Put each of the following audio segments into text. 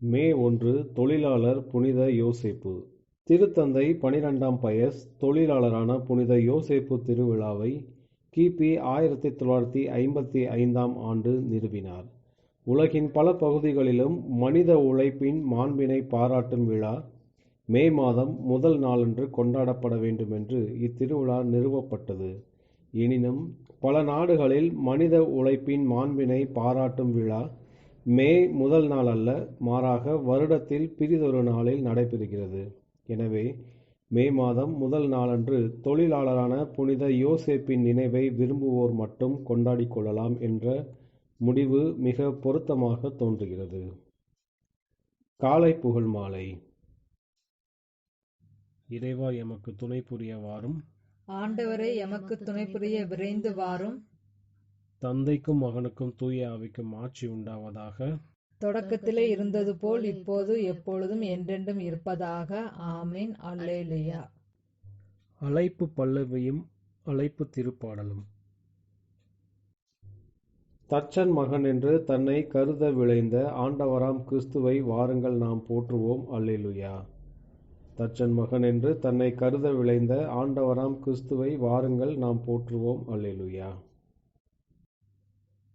மே 1 தொழிலாளர் புனித யோசேப்பு. திருத்தந்தை 12ஆம் பயஸ் தொழிலாளரான புனித யோசேப்பு திருவிழாவை கிபி 1955ஆம் ஆண்டு நிறுவினார். உலகின் பல பகுதிகளிலும் மனித உழைப்பின் மாண்பினை பாராட்டும் விழா மே மாதம் முதல் நாளன்று கொண்டாடப்பட வேண்டுமென்று இத்திருவிழா நிறுவப்பட்டது. எனினும் பல நாடுகளில் மனித உழைப்பின் மாண்பினை பாராட்டும் விழா மே முதல் நாள் அல்ல, மாறாக வருடத்தில் பிறிதொரு நாளில் நடைபெறுகிறது. எனவே மே மாதம் முதல் நாளன்று தொழிலாளரான புனித யோசேப்பின் நினைவை விரும்புவோர் மட்டும் கொண்டாடிக் கொள்ளலாம் என்ற முடிவு மிக பொருத்தமாக தோன்றுகிறது. காலை புகழ் மாலை. இறைவா எமக்கு துணை புரிய வாரும். ஆண்டவரே எமக்கு துணை புரிய விரைந்து வாரும். தந்தைக்கும் மகனுக்கும் தூய ஆவிக்கும் ஆட்சி உண்டாவதாக. தொடக்கத்திலே இருந்தது போல் இப்போது எப்பொழுதும் என்றென்றும் இருப்பதாக. ஆமீன். அல்லேலூயா. அழைப்பு பல்லவியும் அழைப்பு திருப்பாடலும். தச்சன் மகன் என்று தன்னை கருத விளைந்த ஆண்டவராம் கிறிஸ்துவை வாருங்கள் நாம் போற்றுவோம். அல்லேலூயா. தச்சன் மகன் என்று தன்னை கருத விளைந்த ஆண்டவராம் கிறிஸ்துவை வாருங்கள் நாம் போற்றுவோம். அல்லேலூயா.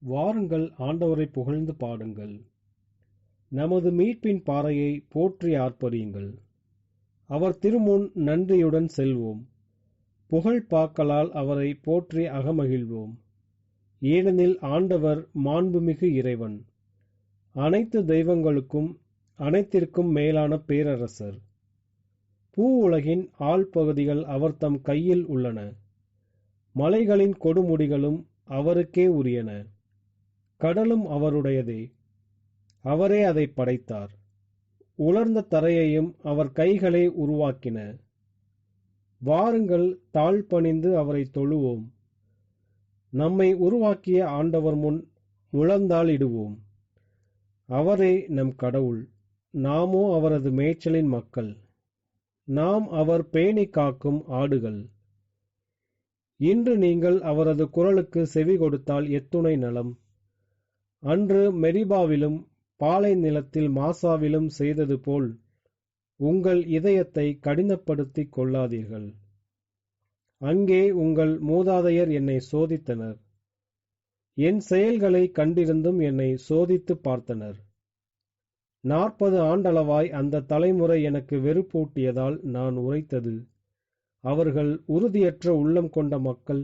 வாருங்கள் ஆண்டவரை புகழ்ந்து பாடுங்கள். நமது மீட்பின் பாறையை போற்றி ஆர்ப்பரியுங்கள். அவர் திருமுன் நன்றியுடன் செல்வோம். புகழ் பாக்களால் அவரை போற்றி அகமகிழ்வோம். ஏனெனில் ஆண்டவர் மாண்புமிகு இறைவன், அனைத்து தெய்வங்களுக்கும் அனைத்திற்கும் மேலான பேரரசர். பூ உலகின் ஆழ்பகுதிகள் அவர் தம் கையில் உள்ளன. மலைகளின் கொடுமுடிகளும் அவருக்கே உரியன. கடலும் அவருடையதே, அவரே அதை படைத்தார். உலர்ந்த தரையையும் அவர் கைகளே உருவாக்கின. வாருங்கள் தாழ்பணிந்து அவரை தொழுவோம். நம்மை உருவாக்கிய ஆண்டவர் முன் முழந்தாள் இடுவோம். அவரே நம் கடவுள், நாமோ அவரது மேய்ச்சலின் மக்கள். நாம் அவர் பேணி காக்கும் ஆடுகள். இன்று நீங்கள் அவரது குரலுக்கு செவி கொடுத்தால் எத்துணை நலம். அன்று மெரிபாவிலும் பாலை நிலத்தில் மாசாவிலும் செய்தது போல் உங்கள் இதயத்தை கடினப்படுத்திக் கொள்ளாதீர்கள். அங்கே உங்கள் மூதாதையர் என்னை சோதித்தனர். என் செயல்களை கண்டிருந்தும் என்னை சோதித்து பார்த்தனர். 40 ஆண்டளவாய் அந்த தலைமுறை எனக்கு வெறுப்பூட்டியதால் நான் உரைத்தது, அவர்கள் உறுதியற்ற உள்ளம் கொண்ட மக்கள்,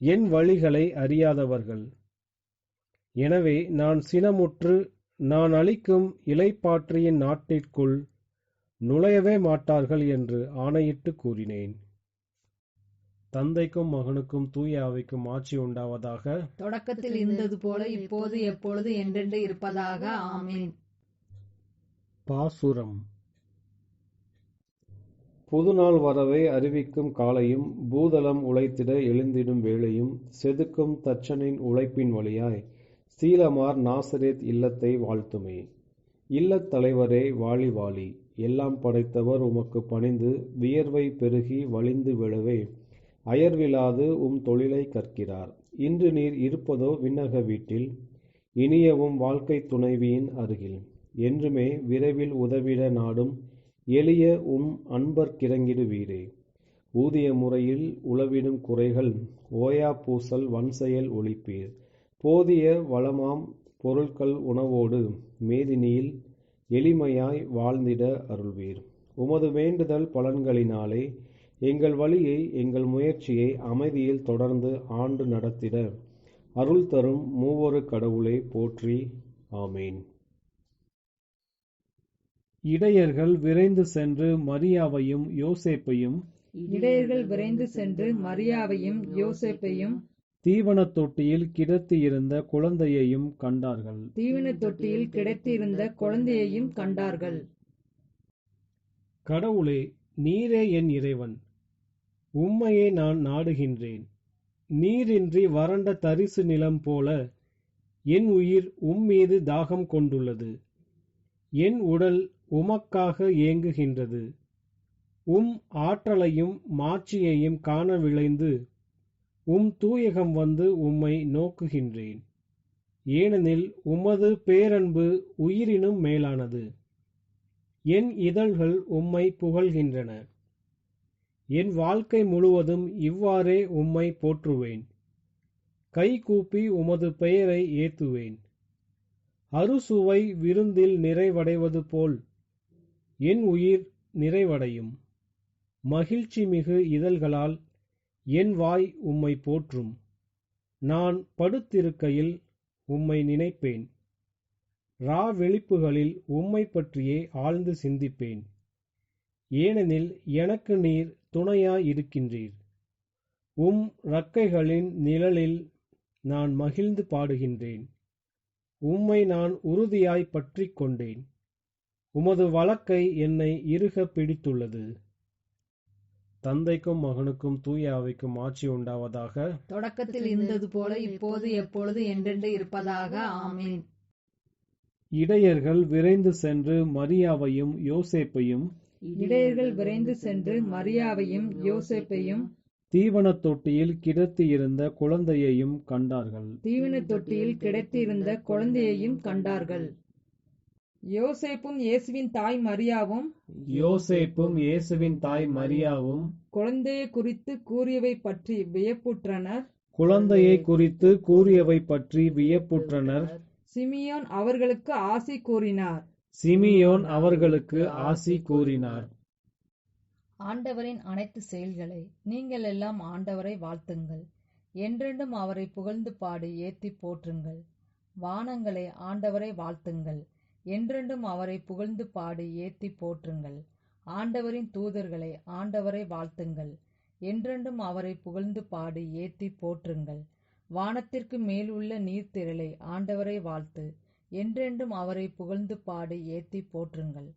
என் வழிகளை அறியாதவர்கள். எனவே நான் சினமுற்று, நான் அளிக்கும் இளைப்பாற்றியின் நாட்டிற்குள் நுழையவே மாட்டார்கள் என்று ஆணையிட்டு கூறினேன். தந்தைக்கும் மகனுக்கும் தூய ஆவிக்கும் ஆட்சி உண்டாவதாக. தொடக்கத்தில் இருந்தது போல இப்போது எப்பொழுது என்றென்று இருப்பதாக. ஆமீன். பாசுரம். புதுநாள் வரவை அறிவிக்கும் காலையும் பூதலம் உழைத்திட எழுந்திடும் வேளையும் செதுக்கும் தச்சனின் உழைப்பின் வழியாய் சீலமார் நாசரேத் இல்லத்தை வாழ்த்துமே. இல்லத் தலைவரே வாழி வாழி. எல்லாம் படைத்தவர் உமக்கு பணிந்து வியர்வை பெருகி வழிந்து விழவே அயர்விலாது தொழிலை கற்கிறார். இன்று நீர் இருப்பதோ விண்ணக வீட்டில், இனியவும் வாழ்க்கை துணைவியின் அருகில். என்றுமே விரைவில் உதவிட நாடும் எளிய அன்பர்க்கிறங்கிடுவீரே. ஊதிய முறையில் உளவிடும் குறைகள் ஓயா பூசல் வன்செயல் ஒழிப்பீர். போதிய வளமாம் பொருட்கள் உணவோடு மேதினியில் எளிமையாய் வாழ்ந்திட அருள்வீர். உமது வேண்டுதல் பலன்களினாலே எங்கள் வழியை எங்கள் முயற்சியை அமைதியில் தொடர்ந்து ஆண்டு நடத்திட அருள் தரும் மூவொரு கடவுளே போற்றி. ஆமேன். இடையர்கள் விரைந்து சென்று மரியாவையும் யோசேப்பையும் தீவனத் தொட்டியில் கிடத்தியிருந்த குழந்தையையும் கண்டார்கள். கடவுளே, நீரே என் இறைவன், உம்மையே நான் நாடுகின்றேன். நீரின்றி வறண்ட தரிசு நிலம் போல என் உயிர் உம்மீது தாகம் கொண்டுள்ளது. என் உடல் உமக்காக ஏங்குகின்றது. ஆற்றலையும் மாட்சியையும் காண விளைந்து தூயகம் வந்து உம்மை நோக்குகின்றேன். ஏனெனில் உமது பேரன்பு உயிரினும் மேலானது. என் இதழ்கள் உம்மை புகழ்கின்றன. என் வாழ்க்கை முழுவதும் இவ்வாறே உம்மை போற்றுவேன். கைகூப்பி உமது பெயரை ஏத்துவேன். அறுசுவை விருந்தில் நிறைவடைவது போல் என் உயிர் நிறைவடையும். மகிழ்ச்சி மிகு இதழ்களால் என் வாய் உம்மை போற்றும். நான் படுத்திருக்கையில் உம்மை நினைப்பேன். விழிப்புகளில் உம்மை பற்றியே ஆழ்ந்து சிந்திப்பேன். ஏனெனில் எனக்கு நீர் துணையாயிருக்கின்றீர். உம் இறக்கைகளின் நிழலில் நான் மகிழ்ந்து பாடுகின்றேன். உம்மை நான் உறுதியாய் பற்றிக் கொண்டேன். உமது வலக்கை என்னை இறுக பிடித்துள்ளது. தந்தைக்கும் மகனுக்கும் தூய ஆவிக்கும் ஆட்சி உண்டாவதாக. தொடக்கத்தில் இருந்தது போல இப்போது எப்பொழுது என்றென்று இருப்பதாக. ஆமென். இடையர்கள் விரைந்து சென்று மரியாவையும் யோசேப்பையும் தீவனத் தொட்டியில் கிடத்தியிருந்த குழந்தையையும் கண்டார்கள். யோசேப்பும் இயேசுவின் தாய் மரியாவும் குழந்தையை குறித்து கூறியவை பற்றி வியப்புற்றனர். சிமியோன் அவர்களுக்கு ஆசி கூறினார். ஆண்டவரின் அனைத்து செயல்களை நீங்கள் எல்லாம் ஆண்டவரை வாழ்த்துங்கள். என்றென்றும் அவரை புகழ்ந்து பாடி ஏத்தி போற்றுங்கள். வானங்களே ஆண்டவரை வாழ்த்துங்கள். என்றென்றும் அவரை புகழ்ந்து பாடி ஏத்தி போற்றுங்கள். ஆண்டவரின் தூதர்களை ஆண்டவரை வாழ்த்துங்கள். என்றென்றும் அவரை புகழ்ந்து பாடி ஏத்தி போற்றுங்கள். வானத்திற்கு மேல் உள்ள நீர்த்திரளை ஆண்டவரை வாழ்த்து. என்றென்றும் அவரை புகழ்ந்து பாடி ஏத்தி போற்றுங்கள்.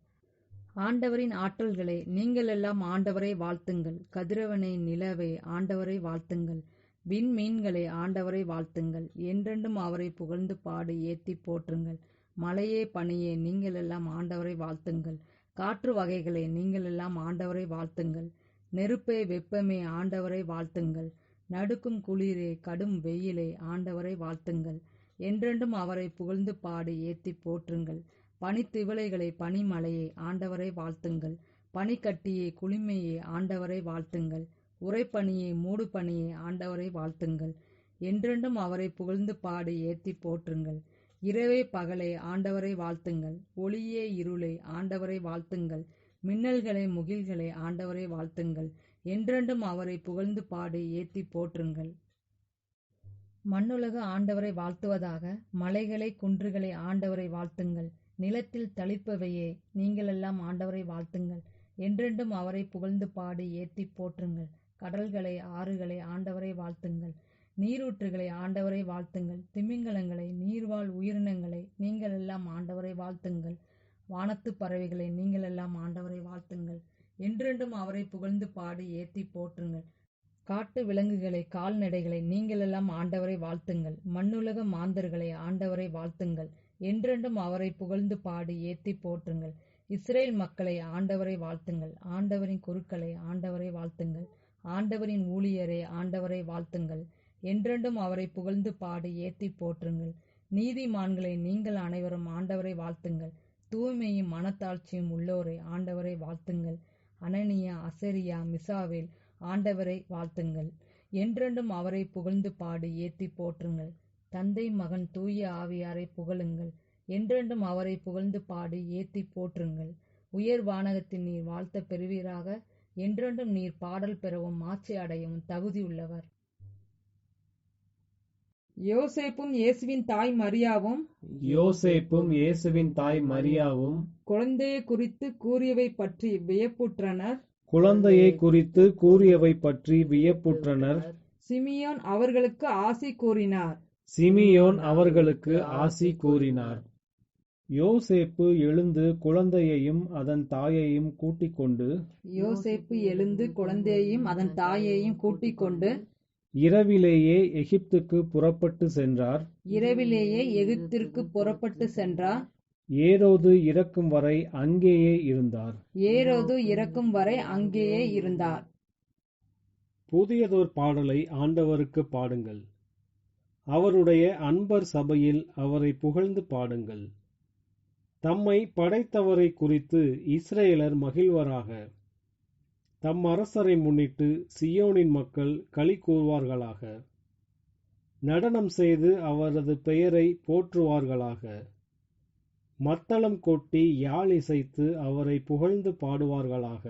ஆண்டவரின் ஆற்றல்களை நீங்கள் எல்லாம் ஆண்டவரை வாழ்த்துங்கள். கதிரவனை நிலவே ஆண்டவரை வாழ்த்துங்கள். விண்மீன்களை ஆண்டவரை வாழ்த்துங்கள். என்றென்றும் அவரை புகழ்ந்து பாடி ஏத்தி போற்றுங்கள். மழையே பனியே நீங்கள் எல்லாம் ஆண்டவரை வாழ்த்துங்கள். காற்று வகைகளை நீங்கள் எல்லாம் ஆண்டவரை வாழ்த்துங்கள். நெருப்பே வெப்பமே ஆண்டவரை வாழ்த்துங்கள். நடுக்கும் குளிரே கடும் வெயிலே ஆண்டவரை வாழ்த்துங்கள். என்றென்றும் அவரை புகழ்ந்து பாடி ஏத்தி போற்றுங்கள். பனித்திவளைகளை பனிமலையே ஆண்டவரை வாழ்த்துங்கள். பனிக்கட்டியே குளிமையே ஆண்டவரை வாழ்த்துங்கள். உறைபனியே மூடுபனியே ஆண்டவரை வாழ்த்துங்கள். என்றென்றும் அவரை புகழ்ந்து பாடி ஏத்தி போற்றுங்கள். இரவே பகலே ஆண்டவரை வாழ்த்துங்கள். ஒளியே இருளே ஆண்டவரை வாழ்த்துங்கள். மின்னல்களே முகில்களே ஆண்டவரை வாழ்த்துங்கள். என்றென்றும் அவரை புகழ்ந்து பாடி ஏத்தி போற்றுங்கள். மண்ணுலக ஆண்டவரை வாழ்த்துவதாக. மலைகளை குன்றுகளை ஆண்டவரை வாழ்த்துங்கள். நிலத்தில் தளிர்ப்பவையே நீங்கள் எல்லாம் ஆண்டவரை வாழ்த்துங்கள். என்றென்றும் அவரை புகழ்ந்து பாடி ஏத்தி போற்றுங்கள். கடல்களை ஆறுகளை ஆண்டவரை வாழ்த்துங்கள். நீரூற்றுகளை ஆண்டவரை வாழ்த்துங்கள். திமிங்கலங்களை நீர்வாழ் உயிரினங்களை நீங்கள் எல்லாம் ஆண்டவரை வாழ்த்துங்கள். வானத்து பறவைகளை நீங்கள் எல்லாம் ஆண்டவரை வாழ்த்துங்கள். என்றென்றும் அவரை புகழ்ந்து பாடி ஏத்தி போற்றுங்கள். காட்டு விலங்குகளை கால்நடைகளை நீங்கள் எல்லாம் ஆண்டவரை வாழ்த்துங்கள். மண்ணுலக மாந்தர்களை ஆண்டவரை வாழ்த்துங்கள். என்றென்றும் அவரை புகழ்ந்து பாடி ஏத்தி போற்றுங்கள். இஸ்ரேல் மக்களை ஆண்டவரை வாழ்த்துங்கள். ஆண்டவரின் குருக்களை ஆண்டவரை வாழ்த்துங்கள். ஆண்டவரின் ஊழியரை ஆண்டவரை வாழ்த்துங்கள். என்றென்றும் அவரை புகழ்ந்து பாடி ஏத்தி போற்றுங்கள். நீதிமான்களை நீங்கள் அனைவரும் ஆண்டவரை வாழ்த்துங்கள். தூய்மையும் மனத்தாட்சியும் உள்ளோரை ஆண்டவரை வாழ்த்துங்கள். அனனியா அசரியா மிசாவேல் ஆண்டவரை வாழ்த்துங்கள். என்றென்றும் அவரை புகழ்ந்து பாடி ஏத்தி போற்றுங்கள். தந்தை மகன் தூய ஆவியாரை புகழுங்கள். என்றென்றும் அவரை புகழ்ந்து பாடி ஏத்தி போற்றுங்கள். உயர் வானகத்தில் நீர் வாழ்த்த பெறுவீராக. என்றென்றும் நீர் பாடல் பெறவும் மாட்சி அடையவும் தகுதியுள்ளவர். யோசேப்பும் இயேசுவின் தாய் மரியாவும் குழந்தையை குறித்து கூறியவை பற்றி வியப்புற்றனர். சிமியோன் அவர்களுக்கு ஆசி கூறினார். யோசேப்பு எழுந்து குழந்தையையும் அதன் தாயையும் கூட்டிக் கொண்டு இரவிலேயே எகிப்துக்கு புறப்பட்டு சென்றார். ஏரோது இறக்கும் வரை அங்கேயே இருந்தார். புதியதோர் பாடலை ஆண்டவருக்கு பாடுங்கள். அவருடைய அன்பர் சபையில் அவரை புகழ்ந்து பாடுங்கள். தம்மை படைத்தவரை குறித்து இஸ்ரேலர் மகிழ்வராக. தம் அரசரை முன்னிட்டு சியோனின் மக்கள் களி கூறுவார்களாக. நடனம் செய்து அவரது பெயரை போற்றுவார்களாக. மத்தளம் கொட்டி யாழ் இசைத்து அவரை புகழ்ந்து பாடுவார்களாக.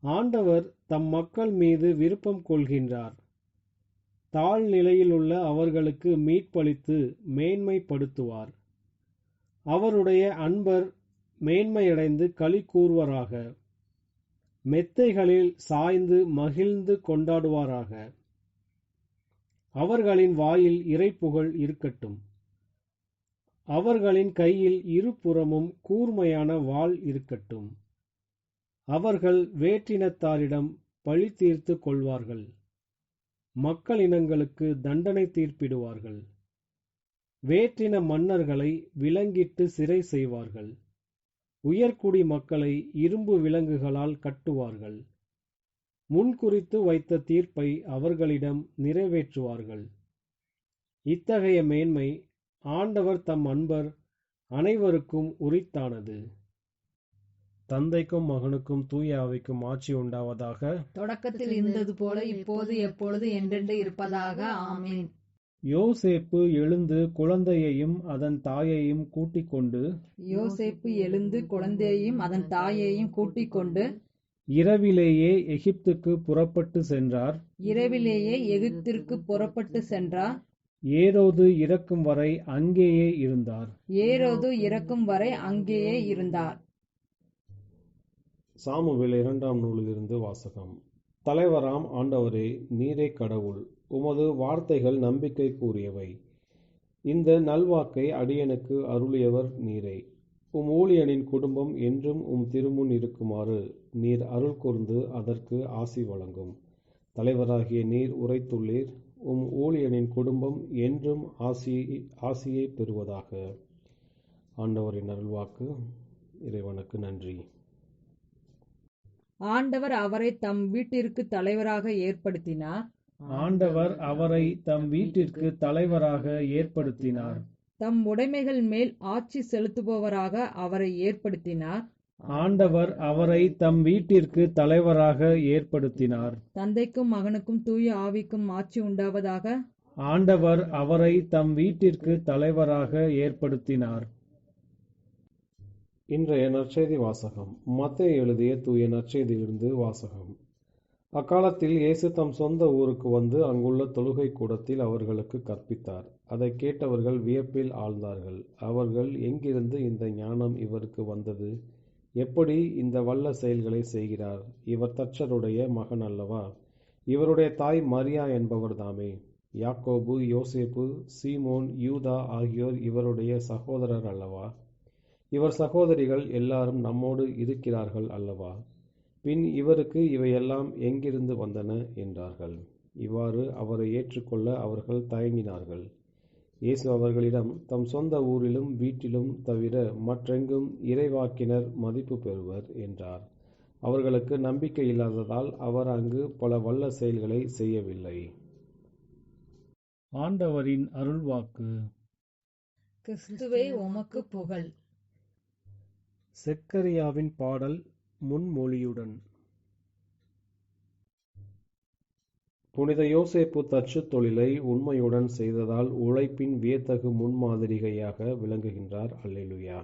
ஆண்டவர் தம் மக்கள் மீது விருப்பம் கொள்கின்றார். தாழ்நிலையிலுள்ள அவர்களுக்கு மீட்பளித்து மேன்மைப்படுத்துவார். அவருடைய அன்பர் மேன்மையடைந்து களி கூறுவராக. மெத்தைகளில் சாய்ந்து மகிழ்ந்து கொண்டாடுவாராக. அவர்களின் வாயில் இறைப்புகழ் இருக்கட்டும். அவர்களின் கையில் இருபுறமும் கூர்மையான வாள் இருக்கட்டும். அவர்கள் வேற்றினத்தாரிடம் பழி தீர்த்து கொள்வார்கள். மக்களினங்களுக்கு தண்டனை தீர்ப்பிடுவார்கள். வேற்றின மன்னர்களை விலங்கிட்டு சிறை செய்வார்கள். உயர்குடி மக்களை இரும்பு விலங்குகளால் கட்டுவார்கள். முன்குறித்து வைத்த தீர்ப்பை அவர்களிடம் நிறைவேற்றுவார்கள். இத்தகைய மேன்மை ஆண்டவர் தம் அன்பர் அனைவருக்கும் உரித்தானது. தந்தைக்கும் மகனுக்கும் தூய ஆவிக்கும் ஆட்சி உண்டாவதாக. தொடக்கத்தில் இருந்தது போல இப்போது எப்பொழுது என்றென்று இருப்பதாக. ஆமீன். யோசேப்பு எழுந்து குழந்தையையும் அதன் தாயையும் கூட்டிக் கொண்டு கூட்டிக் கொண்டு இரவிலேயே எகிப்துக்கு புறப்பட்டு சென்றார். ஏரோது இறக்கும் வரை அங்கேயே இருந்தார். சாமுவேல் 2ஆம் நூலிலிருந்து வாசகம். தலைவராம் ஆண்டவரே, நீரே கடவுள், உமது வார்த்தைகள் நம்பிக்கை கூறியவை. இந்த நல்வாக்கை அடியனுக்கு அருளியவர் நீரே. உம் ஊழியனின் குடும்பம் என்றும் உம் திருமுன் இருக்குமாறு நீர் அருள் கூர்ந்து அதற்கு ஆசி வழங்கும். தலைவராகிய நீர் உரைத்துள்ளீர், உம் ஊழியனின் குடும்பம் என்றும் ஆசியை பெறுவதாக. ஆண்டவரின் அருள்வாக்கு. இறைவனுக்கு நன்றி. ஆண்டவர் அவரை தம் வீட்டிற்கு தலைவராக ஏற்படுத்தினார். தம் உடைமைகள் மேல் ஆட்சி செலுத்துபவராக அவரை ஏற்படுத்தினார். ஆண்டவர் அவரை தம் வீட்டிற்கு தலைவராக ஏற்படுத்தினார். தந்தைக்கும் மகனுக்கும் தூய ஆவிக்கும் ஆட்சி உண்டாவதாக. ஆண்டவர் அவரை தம் வீட்டிற்கு தலைவராக ஏற்படுத்தினார். இன்றைய நற்செய்தி வாசகம். மத்தேயு எழுதிய தூய நற்செய்தியிலிருந்து வாசகம். அக்காலத்தில் இயேசு தம் சொந்த ஊருக்கு வந்து அங்குள்ள தொழுகை கூடத்தில் அவர்களுக்கு கற்பித்தார். அதை கேட்டவர்கள் வியப்பில் ஆழ்ந்தார்கள். அவர்கள், எங்கிருந்து இந்த ஞானம் இவருக்கு வந்தது? எப்படி இந்த வல்ல செயல்களை செய்கிறார்? இவர் தச்சருடைய மகன் அல்லவா? இவருடைய தாய் மரியா என்பவர்தாமே? யாக்கோபு, யோசேப்பு, சீமோன், யூதா ஆகியோர் இவருடைய சகோதரர் அல்லவா? இவர் சகோதரிகள் எல்லாரும் நம்மோடு இருக்கிறார்கள் அல்லவா? பின் இவருக்கு இவையெல்லாம் எங்கிருந்து வந்தன என்றார்கள். இவ்வாறு அவரை ஏற்றுக்கொள்ள அவர்கள் தயங்கினார்கள். இயேசு அவர்களிடம், தம் சொந்த ஊரிலும் வீட்டிலும் தவிர மற்றெங்கும் இறைவாக்கினர் மதிப்பு பெறுவர் என்றார். அவர்களுக்கு நம்பிக்கை இல்லாததால் அவர் அங்கு பல வல்ல செயல்களை செய்யவில்லை. ஆண்டவரின் அருள்வாக்கு. கிறிஸ்துவே உமக்கு புகழ். செக்கரியாவின் பாடல் முன்மொழியுடன். புனித யோசேப்பு தச்சு தொழிலை உண்மையுடன் செய்ததால் உழைப்பின் வியத்தகு முன்மாதிரிகையாக விளங்குகின்றார். அல்லேலூயா.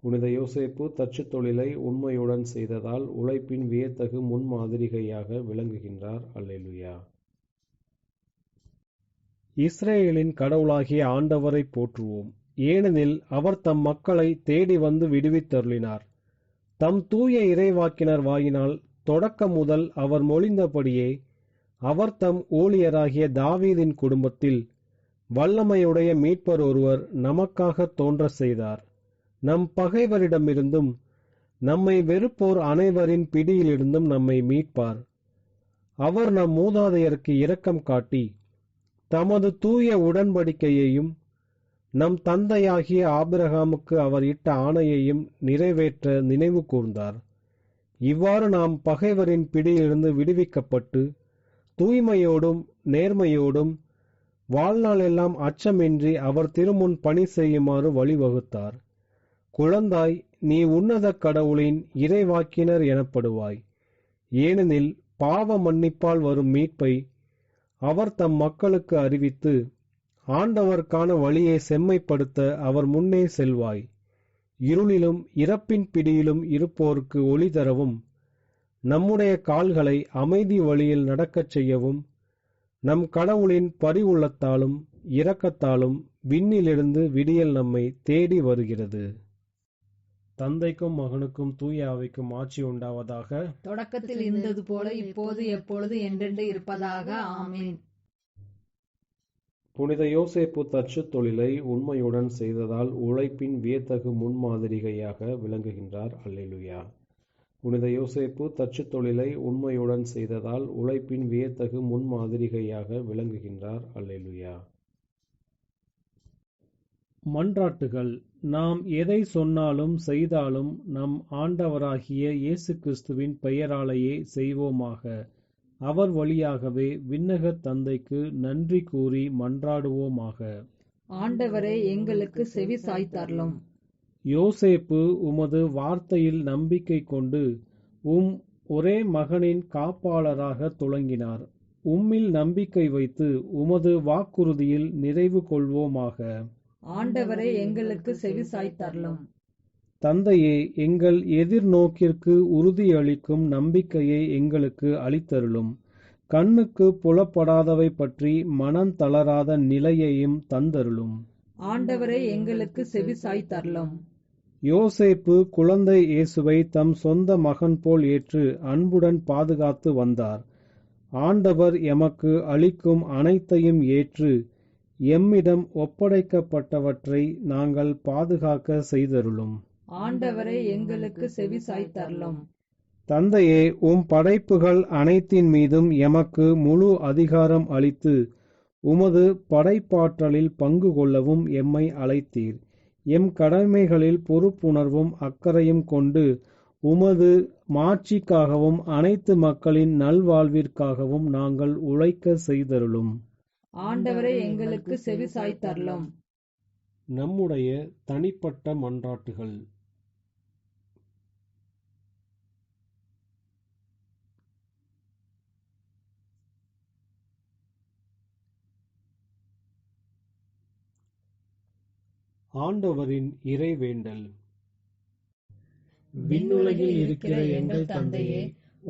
புனித யோசேப்பு தச்சு தொழிலை உண்மையுடன் செய்ததால் உழைப்பின் வியத்தகு முன்மாதிரிகையாக விளங்குகின்றார். அல்லேலூயா. இஸ்ரேலின் கடவுளாகிய ஆண்டவரை போற்றுவோம். ஏனெனில் அவர் தம் மக்களை தேடி வந்து விடுவித்தருளினார். தம் தூய இறைவாக்கினர் வாயினால் தொடக்கம் முதல் அவர் மொழிந்தபடியே அவர் தம் ஊழியராகிய தாவீதின் குடும்பத்தில் வல்லமையுடைய மீட்பர் ஒருவர் நமக்காக தோன்ற செய்தார். நம் பகைவரிடமிருந்தும் நம்மை வெறுப்போர் அனைவரின் பிடியிலிருந்தும் நம்மை மீட்பார். அவர் நம் மூதாதையருக்கு இரக்கம் காட்டி தமது தூய உடன்படிக்கையையும் நம் தந்தையாகிய ஆபிரகாமுக்கு அவர் இட்ட ஆணையையும் நிறைவேற்ற நினைவு கூர்ந்தார். இவ்வாறு நாம் பகைவரின் பிடியிலிருந்து விடுவிக்கப்பட்டு தூய்மையோடும் நேர்மையோடும் வாழ்நாள் எல்லாம் அச்சமின்றி அவர் திருமுன் பணி செய்யுமாறு வழிவகுத்தார். குழந்தாய், நீ உன்னத கடவுளின் இறைவாக்கினர் எனப்படுவாய். ஏனெனில் பாவ மன்னிப்பால் வரும் மீட்பை அவர் தம் மக்களுக்கு அறிவித்து, ஆண்டவர்க்கான வழியை செம்மைப்படுத்த அவர் முன்னே செல்வாய். இருளிலும் இறப்பின் பிடியிலும் இருப்போருக்கு ஒளி தரவும், நம்முடைய கால்களை அமைதி வழியில் நடக்கச் செய்யவும், நம் கடவுளின் பரிவுள்ளத்தாலும் இரக்கத்தாலும் விண்ணிலிருந்து விடியல் நம்மை தேடி வருகிறது. தந்தைக்கும் மகனுக்கும் தூய ஆவிக்கும் ஆட்சி உண்டாவதாக. தொடக்கத்தில் இருந்தது போல இப்போது எப்பொழுது என்றென்று இருப்பதாக. ஆமீன். புனித யோசேப்பு தச்சு தொழிலை உண்மையுடன் செய்ததால் உழைப்பின் வியத்தகு முன்மாதிரிகையாக விளங்குகின்றார். அல்லேலூயா. புனித யோசேப்பு தச்சு தொழிலை உண்மையுடன் செய்ததால் உழைப்பின் வியத்தகு முன்மாதிரிகையாக விளங்குகின்றார். அல்லேலூயா. மன்றாட்டுகள். நாம் எதை சொன்னாலும் செய்தாலும் நம் ஆண்டவராகிய இயேசு கிறிஸ்துவின் பெயராலேயே செய்வோமாக. அவர் வழியாகவே விண்ணக தந்தைக்கு நன்றி கூறி மன்றாடுவோமாக. ஆண்டவரே, எங்களுக்கு செவி சாய்த்தருளும். யோசேப்பு உமது வார்த்தையில் நம்பிக்கை கொண்டு ஒரே மகனின் காப்பாளராக துலங்கினார். உம்மில் நம்பிக்கை வைத்து உமது வாக்குறுதியில் நிறைவு கொள்வோமாக. ஆண்டவரே, எங்களுக்கு செவி சாய்த்தருளும். தந்தையே, எங்கள் எதிர்நோக்கிற்கு உறுதியளிக்கும் நம்பிக்கையை எங்களுக்கு அளித்தருளும். கண்ணுக்கு புலப்படாதவை பற்றி மனம் தளராத நிலையையும் தந்தருளும். ஆண்டவரே, எங்களுக்கு செவி சாய்த்தருளும். யோசேப்பு குழந்தை இயேசுவை தம் சொந்த மகன் போல் ஏற்று அன்புடன் பாதுகாத்து வந்தார். ஆண்டவர் எமக்கு அளிக்கும் அனைத்தையும் ஏற்று எம்மிடம் ஒப்படைக்கப்பட்டவற்றை நாங்கள் பாதுகாக்க செய்தருளும். ஆண்டவரே, எங்களுக்கு செவி சாய்த்தருளும். தந்தையே, உம் படைப்புகள் அனைத்தின் மீதும் எமக்கு முழு அதிகாரம் அளித்து உமது படைப்பாற்றலில் பங்கு கொள்ளவும் எம்மை அழைத்தீர். எம் கடமைகளில் பொறுப்புணர்வும் அக்கறையும் கொண்டு உமது மாட்சிக்காகவும் அனைத்து மக்களின் நல்வாழ்விற்காகவும் நாங்கள் உழைக்க செய்தருளும். ஆண்டவரே, எங்களுக்கு செவி சாய்த்தருளும். நம்முடைய தனிப்பட்ட மன்றாட்டுகள். ஆண்டவரின் இறைவேண்டல். விண்ணுலகில் இருக்கிற எங்கள் தந்தையே,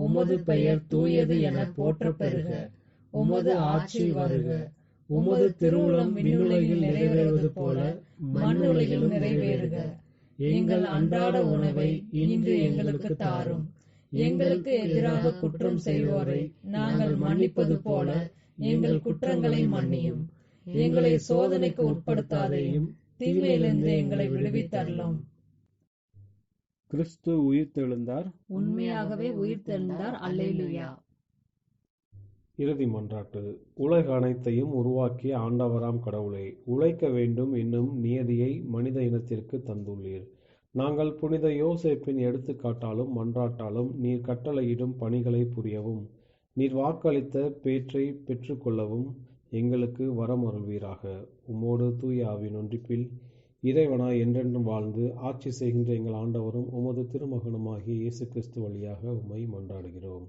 உமது பெயர் தூயது என போற்றப் பெறுக. உமது ஆட்சி வருக. உமது திருவுளம் விண்ணுலகில் நிறைவேறுவது போல மண்ணுலகிலும் நிறைவேறுக. எங்கள் அன்றாட உணவை இன்று எங்களுக்கு தாரும். எங்களுக்கு எதிராக குற்றம் செய்வோரை நாங்கள் மன்னிப்பது போல எங்கள் குற்றங்களை மன்னியும். எங்களை சோதனைக்கு உட்படுத்தாதையும் தீமையிலிருந்து எங்களை விடுவித்தருளும். கிறிஸ்து உயிர்த்தெழுந்தார். உண்மையாகவே உயிர்த்தெழுந்தார். அல்லேலூயா. இறுதி மன்றாட்டு. உலக அனைத்தையும் உருவாக்கிய ஆண்டவராம் கடவுளே, உழைக்க வேண்டும் என்னும் நியதியை மனித இனத்திற்கு தந்துள்ளீர். நாங்கள் புனித யோசேப்பின் எடுத்துக்காட்டாலும் மன்றாட்டாலும் நீர் கட்டளையிடும் பணிகளை புரியவும், நீர் வாக்களித்த பேற்றை பெற்றுக்கொள்ளவும் எங்களுக்கு வரமருள்வீராக. உம்மோடு தூய ஆவியின் ஒன்றிப்பில் இறைவனாய் என்றென்றும் வாழ்ந்து ஆட்சி செய்கின்ற எங்கள் ஆண்டவரும் உமது திருமகனுமாகிய இயேசு கிறிஸ்து வழியாக உம்மை மன்றாடுகிறோம்.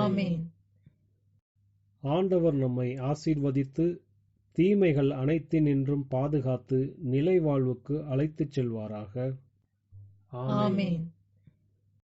ஆமென். ஆண்டவர் நம்மை ஆசீர்வதித்து தீமைகள் அனைத்தினின்றும் பாதுகாத்து நிலை வாழ்வுக்கு அழைத்துச் செல்வாராக. ஆமென்.